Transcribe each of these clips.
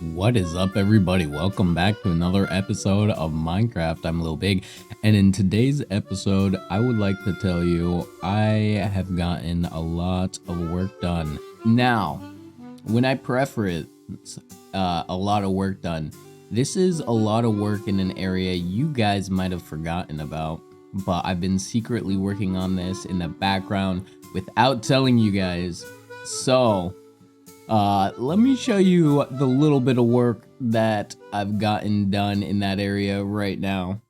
What is up, everybody? Welcome back to another episode of Minecraft. I'm Lil Big, and in today's episode, I would like to tell you I have gotten a lot of work done. Now, when I preference a lot of work done, this is a lot of work in an area you guys might have forgotten about, but I've been secretly working on this in the background without telling you guys. So let me show you the little bit of work that I've gotten done in that area right now.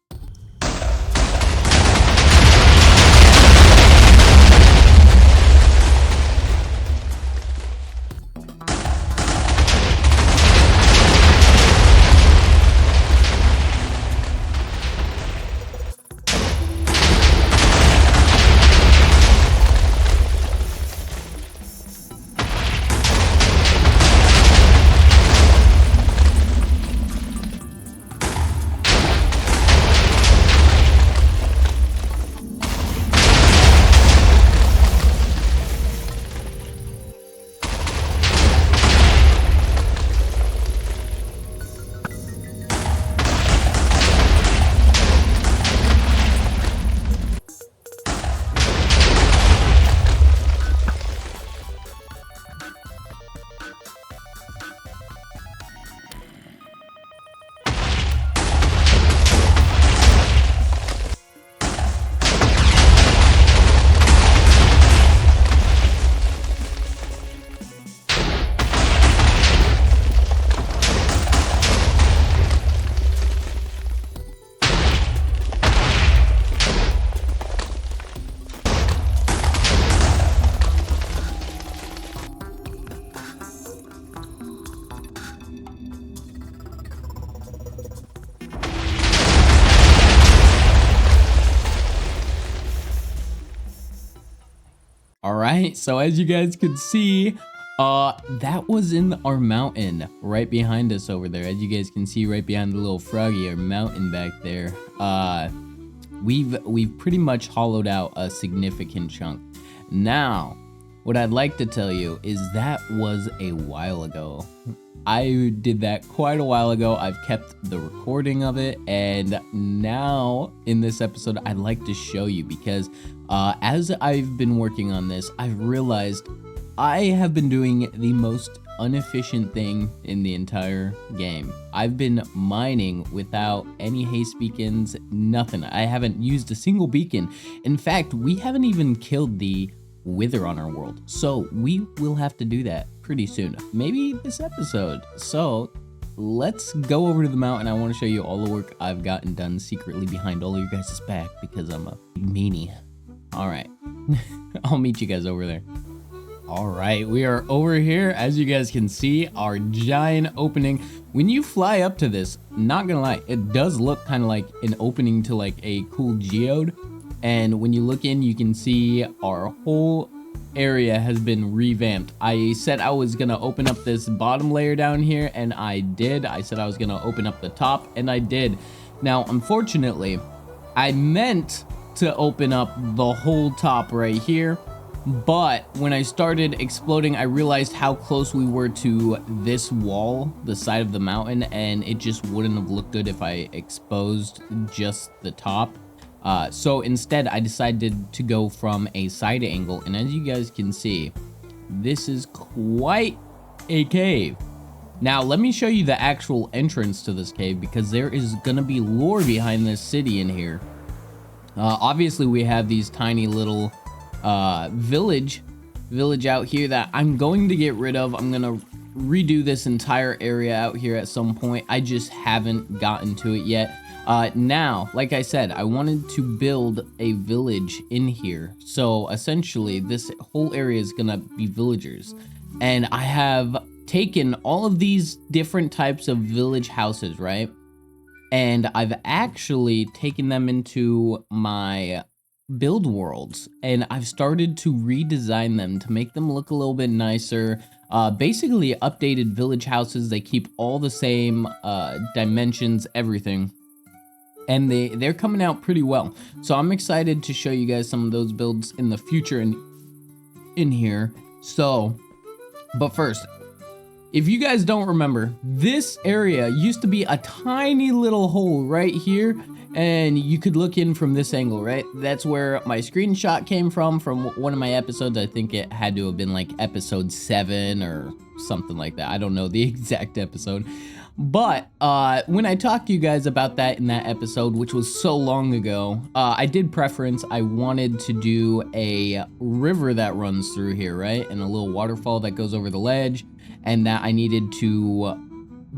Alright, so as you guys could see, that was in our mountain right behind us over there. As you guys can see right behind the little froggy, our mountain back there. We've pretty much hollowed out a significant chunk. Now, what I'd like to tell you is that was a while ago. I did that quite a while ago. I've kept the recording of it, and now in this episode I'd like to show you because as I've been working on this, I've realized I have been doing the most inefficient thing in the entire game. I've been mining without any haste beacons, nothing. I haven't used a single beacon. In fact, we haven't even killed the wither on our world, so we will have to do that pretty soon, maybe this episode. So let's go over to the mountain. I want to show you all the work I've gotten done secretly behind all of your guys' back because I'm a meanie. All right, I'll meet you guys over there. All right, we are over here. As you guys can see, our giant opening. When you fly up to this, not gonna lie, it does look kind of like an opening to like a cool geode. And when you look in, you can see our whole area has been revamped. I said I was gonna open up this bottom layer down here, and I did. I said I was gonna open up the top, and I did. Now, unfortunately, I meant to open up the whole top right here, but when I started exploding, I realized how close we were to this wall, the side of the mountain, and it just wouldn't have looked good if I exposed just the top. So instead, I decided to go from a side angle, and as you guys can see, this is quite a cave. Now, let me show you the actual entrance to this cave, because there is gonna be lore behind this city in here. Obviously, we have these tiny little village out here that I'm going to get rid of. I'm gonna redo this entire area out here at some point. I just haven't gotten to it yet. Now, like I said, I wanted to build a village in here. So essentially, this whole area is gonna be villagers. And I have taken all of these different types of village houses, right? And I've actually taken them into my build worlds, and I've started to redesign them to make them look a little bit nicer. Basically updated village houses. They keep all the same dimensions, everything. And they're coming out pretty well. So I'm excited to show you guys some of those builds in the future in here. So, but first, if you guys don't remember, this area used to be a tiny little hole right here, and you could look in from this angle, right? That's where my screenshot came from one of my episodes. I think it had to have been like episode 7 or something like that. I don't know the exact episode. But when I talked to you guys about that in that episode, which was so long ago, I did preference, I wanted to do a river that runs through here, right? And a little waterfall that goes over the ledge, and that I needed to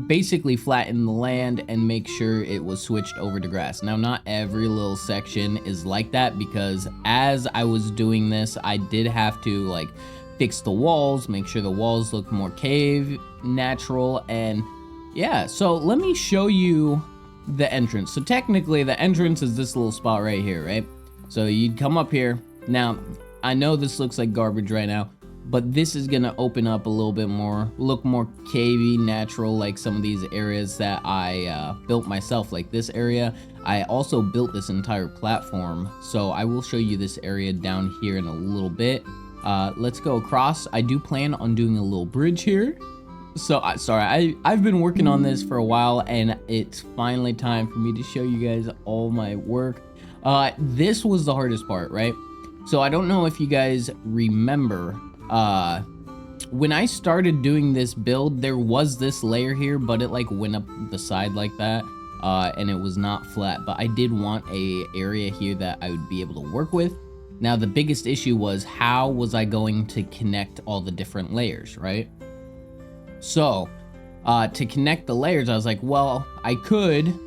basically flatten the land and make sure it was switched over to grass. Now, not every little section is like that, because as I was doing this, I did have to like fix the walls, make sure the walls look more cave natural, and yeah, so let me show you the entrance. So technically the entrance is this little spot right here, right? So you'd come up here. Now, I know this looks like garbage right now, but this is gonna open up a little bit more, look more cavey, natural, like some of these areas that I built myself, like this area. I also built this entire platform, so I will show you this area down here in a little bit. Let's go across. I do plan on doing a little bridge here. So, sorry, I've been working on this for a while, and it's finally time for me to show you guys all my work. This was the hardest part, right? So I don't know if you guys remember, when I started doing this build, there was this layer here, but it like went up the side like that, and it was not flat. But I did want a area here that I would be able to work with. Now, the biggest issue was, how was I going to connect all the different layers, right? So, to connect the layers, I was like, well, I could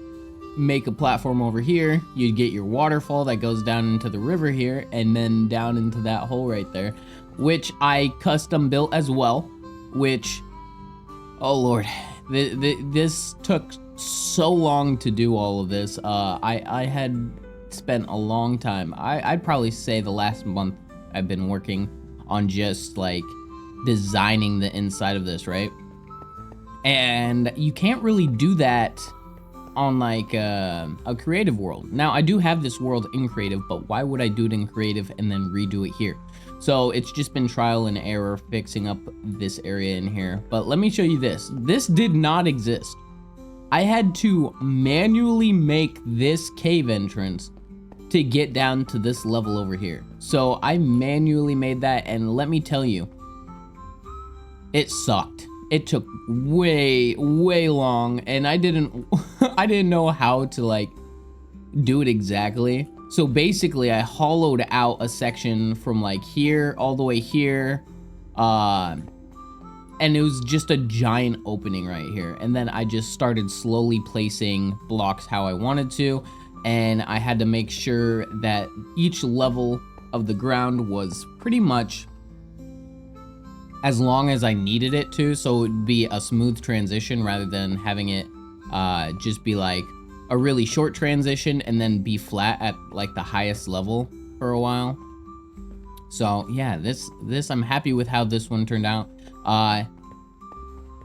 make a platform over here. You'd get your waterfall that goes down into the river here, and then down into that hole right there, which I custom built as well, which, oh Lord, this took so long to do all of this. I had spent a long time. I'd probably say the last month I've been working on just like designing the inside of this, right? And you can't really do that on like a creative world. Now, I do have this world in creative, but why would I do it in creative and then redo it here? So it's just been trial and error fixing up this area in here. But let me show you this. This did not exist. I had to manually make this cave entrance to get down to this level over here. So I manually made that, and let me tell you, it sucked. It took way long, and I didn't know how to like do it exactly. So basically I hollowed out a section from like here all the way here, and it was just a giant opening right here, and then I just started slowly placing blocks how I wanted to, and I had to make sure that each level of the ground was pretty much as long as I needed it to, so it would be a smooth transition rather than having it just be like a really short transition and then be flat at like the highest level for a while. So yeah, this I'm happy with how this one turned out.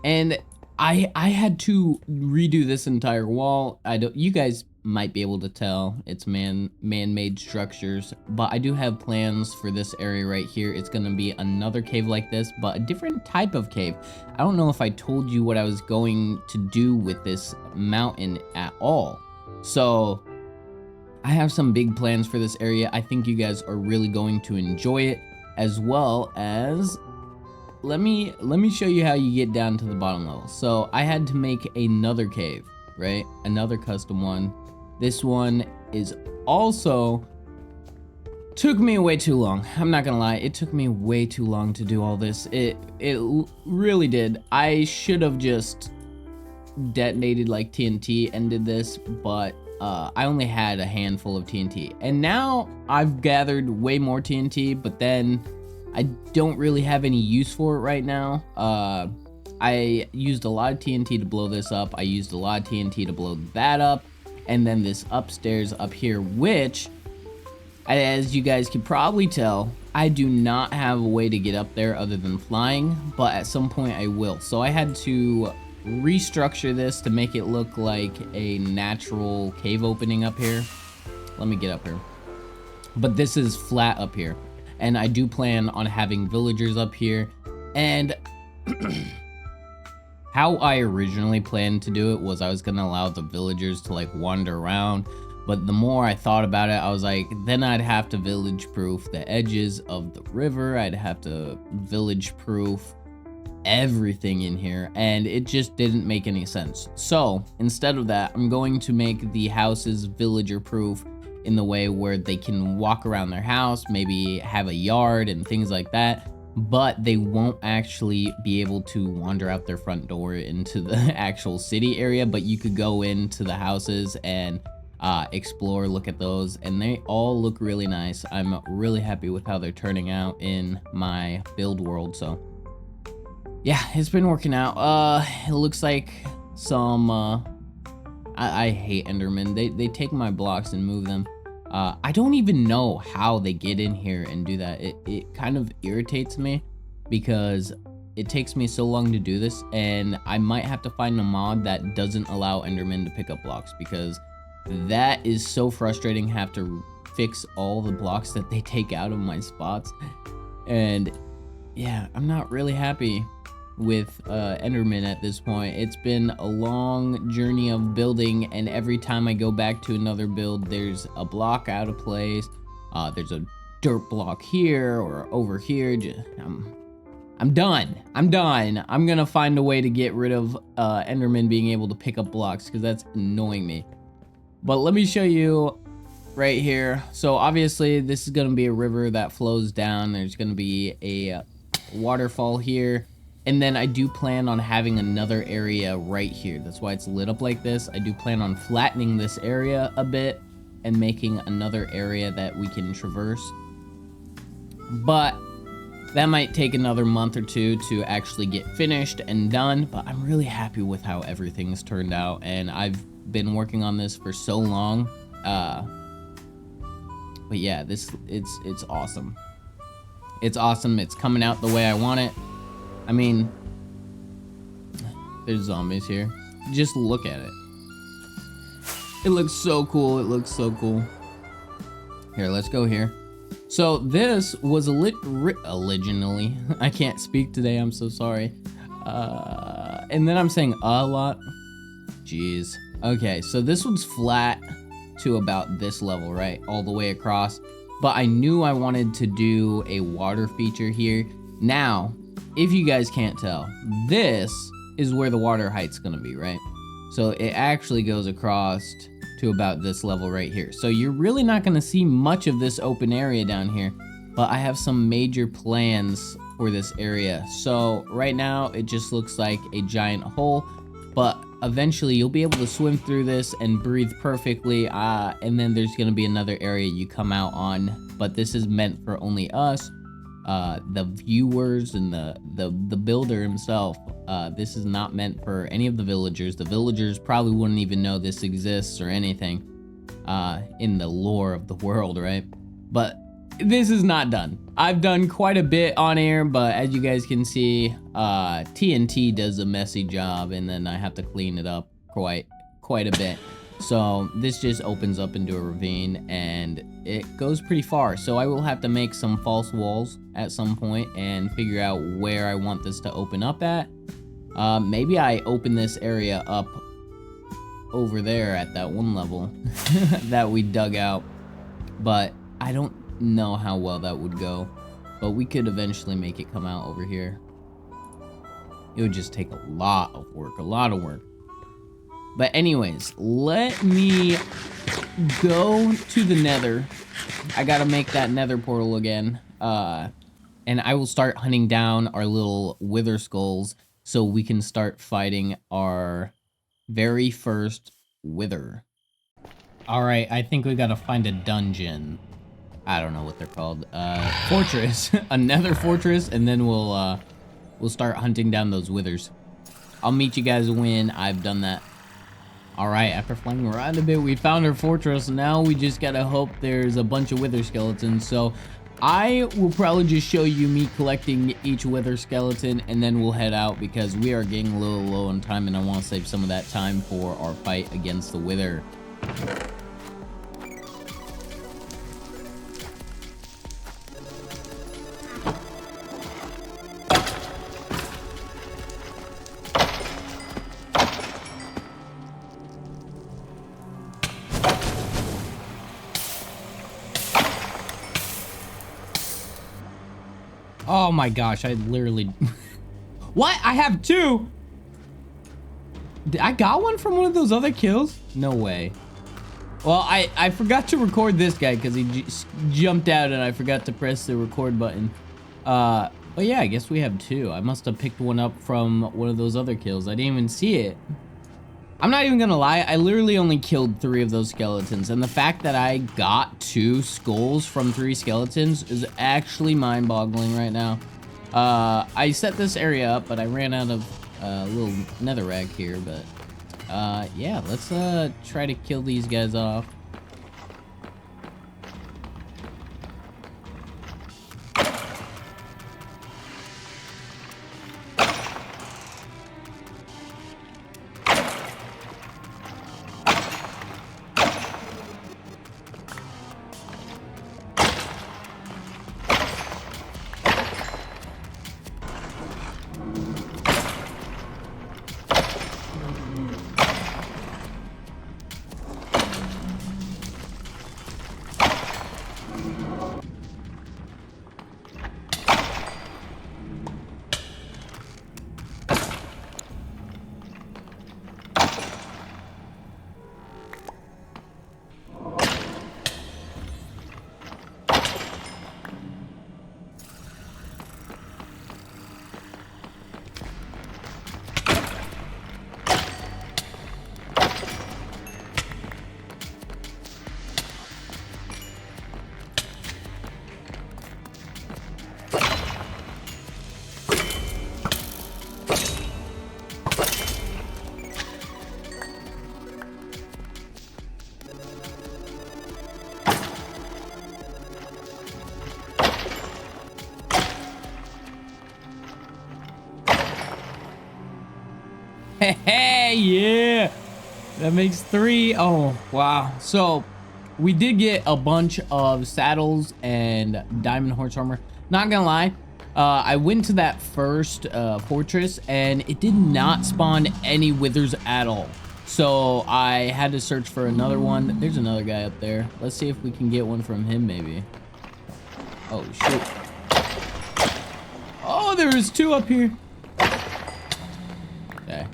And I had to redo this entire wall. You guys might be able to tell it's man-made structures, but I do have plans for this area right here. It's gonna be another cave like this, but a different type of cave. I don't know if I told you what I was going to do with this mountain at all. So I have some big plans for this area. I think you guys are really going to enjoy it, as well as let me show you how you get down to the bottom level. So I had to make another cave, right? Another custom one. This one is also took me way too long. I'm not gonna lie, it took me way too long to do all this. It really did. I should have just detonated like TNT and did this, but I only had a handful of TNT, and now I've gathered way more TNT, but then I don't really have any use for it right now. I used a lot of TNT to blow this up. I used a lot of TNT to blow that up. And then this upstairs up here, which, as you guys can probably tell, I do not have a way to get up there other than flying, but at some point I will. So I had to restructure this to make it look like a natural cave opening up here. Let me get up here. But this is flat up here. And I do plan on having villagers up here. And How I originally planned to do it was I was gonna allow the villagers to like wander around, but the more I thought about it, I was like, then I'd have to village proof the edges of the river, I'd have to village proof everything in here, and it just didn't make any sense. So instead of that, I'm going to make the houses villager proof in the way where they can walk around their house, maybe have a yard and things like that, but they won't actually be able to wander out their front door into the actual city area. But you could go into the houses and explore, look at those, and they all look really nice. I'm really happy with how they're turning out in my build world. So yeah, it's been working out. It looks like some I hate Endermen. They take my blocks and move them. I don't even know how they get in here and do that. It kind of irritates me because it takes me so long to do this, and I might have to find a mod that doesn't allow Endermen to pick up blocks, because that is so frustrating. Have to fix all the blocks that they take out of my spots, and yeah, I'm not really happy with Enderman at this point. It's been a long journey of building, and every time I go back to another build, there's a block out of place. There's a dirt block here or over here. I'm done. I'm gonna find a way to get rid of Enderman being able to pick up blocks, because that's annoying me. But let me show you right here. So obviously this is gonna be a river that flows down. There's gonna be a waterfall here. And then I do plan on having another area right here. That's why it's lit up like this. I do plan on flattening this area a bit and making another area that we can traverse. But that might take another month or two to actually get finished and done. But I'm really happy with how everything's turned out. And I've been working on this for so long. But yeah, it's awesome. It's awesome. It's coming out the way I want it. I mean, there's zombies here. Just look at it. It looks so cool. It looks so cool. Here, let's go here. So this was originally, I can't speak today, I'm so sorry. And then I'm saying a lot. Jeez. Okay, so this one's flat to about this level, right? All the way across. But I knew I wanted to do a water feature here. Now, if you guys can't tell, this is where the water height's gonna be, right? So it actually goes across to about this level right here. So you're really not gonna see much of this open area down here, but I have some major plans for this area. So right now it just looks like a giant hole, but eventually you'll be able to swim through this and breathe perfectly, and then there's gonna be another area you come out on, but this is meant for only us. The viewers and the builder himself. This is not meant for any of the villagers. The villagers probably wouldn't even know this exists or anything in the lore of the world, right? But this is not done. I've done quite a bit on here, but as you guys can see, TNT does a messy job, and then I have to clean it up quite a bit. So this just opens up into a ravine, and it goes pretty far. So I will have to make some false walls at some point and figure out where I want this to open up at. Maybe I open this area up over there at that one level that we dug out, but I don't know how well that would go. But we could eventually make it come out over here. It would just take a lot of work. But anyways, let me go to the nether. I gotta make that nether portal again. And I will start hunting down our little wither skulls so we can start fighting our very first wither. Alright, I think we gotta find a dungeon. I don't know what they're called. Fortress. A nether fortress, and then we'll start hunting down those withers. I'll meet you guys when I've done that. Alright, after flying around a bit, we found our fortress. Now we just gotta hope there's a bunch of wither skeletons. So I will probably just show you me collecting each wither skeleton, and then we'll head out because we are getting a little low on time, and I want to save some of that time for our fight against the wither. Oh my gosh, I literally... What? I have 2? I got one from one of those other kills? No way. Well, I forgot to record this guy because he jumped out and I forgot to press the record button. But yeah, I guess we have 2. I must have picked one up from one of those other kills. I didn't even see it. I'm not even gonna lie, I literally only killed 3 of those skeletons, and the fact that I got 2 skulls from 3 skeletons is actually mind-boggling right now. I set this area up, but I ran out of a little netherrack here, but yeah, let's try to kill these guys off. Hey, yeah, that makes 3. Oh, wow. So we did get a bunch of saddles and diamond horse armor. Not gonna lie, I went to that first fortress and it did not spawn any withers at all. So I had to search for another one. There's another guy up there. Let's see if we can get one from him maybe. Oh, shoot. Oh, there was 2 up here. Okay.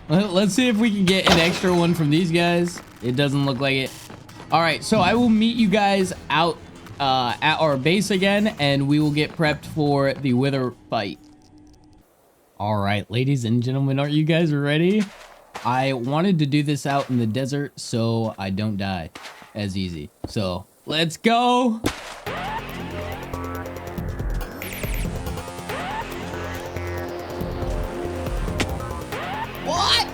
Let's see if we can get an extra one from these guys. It doesn't look like it. All right, so I will meet you guys out at our base again, and we will get prepped for the wither fight. All right, ladies and gentlemen, are you guys ready? I wanted to do this out in the desert so I don't die as easy. So let's go. What?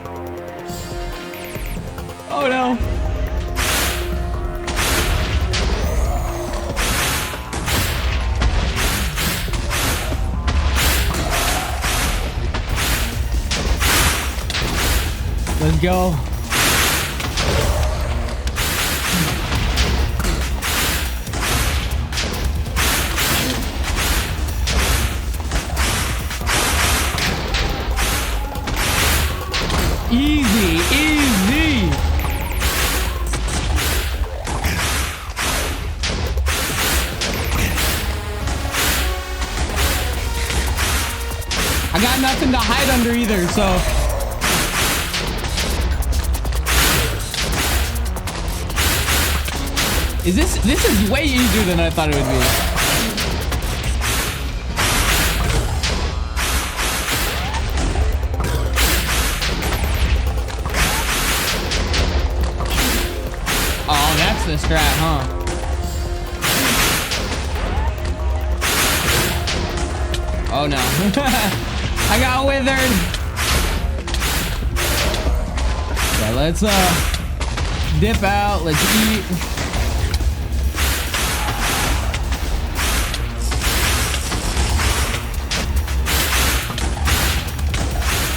Oh no. Let's go. Easy, easy. I got nothing to hide under either, so. This is way easier than I thought it would be. Oh, that's the strat, huh? Oh no. I got withered. Okay, let's dip out. Let's eat.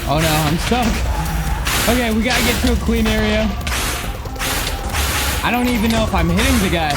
Oh no, I'm stuck. Okay, we gotta get to a clean area. I don't even know if I'm hitting the guy.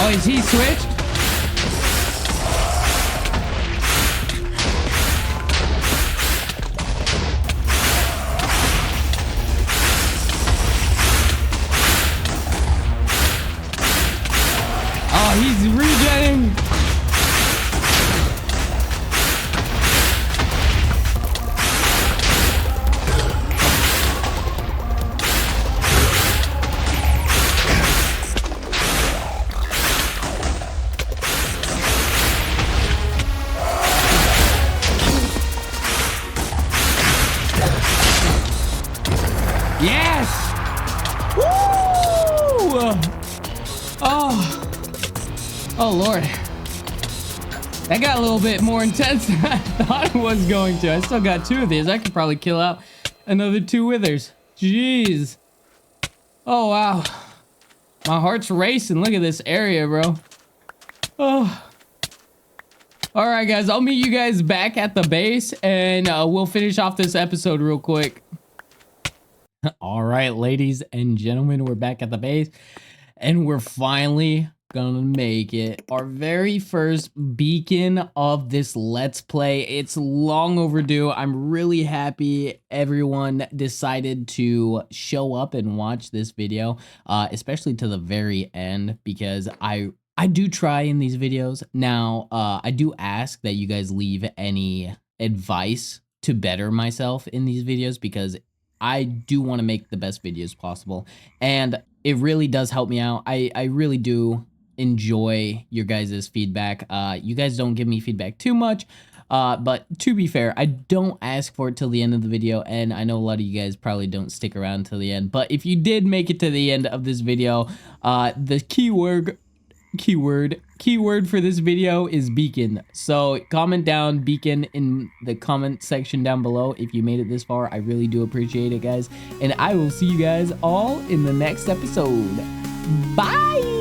Oh, is he switched? Oh, he's regenerating. Yes! Woo! Oh. Oh, Lord. That got a little bit more intense than I thought it was going to. I still got 2 of these. I could probably kill out another 2 withers. Jeez. Oh, wow. My heart's racing. Look at this area, bro. Oh. All right, guys. I'll meet you guys back at the base, and we'll finish off this episode real quick. All right, ladies and gentlemen, we're back at the base, and we're finally gonna make it our very first beacon of this Let's Play. It's long overdue. I'm really happy everyone decided to show up and watch this video, especially to the very end, because I do try in these videos. Now, I do ask that you guys leave any advice to better myself in these videos, because I do want to make the best videos possible, and it really does help me out. I really do enjoy your guys' feedback. You guys don't give me feedback too much, but to be fair, I don't ask for it till the end of the video, and I know a lot of you guys probably don't stick around till the end, but if you did make it to the end of this video, the keyword for this video is beacon. So comment down beacon in the comment section down below if you made it this far. I really do appreciate it, guys, and I will see you guys all in the next episode. Bye.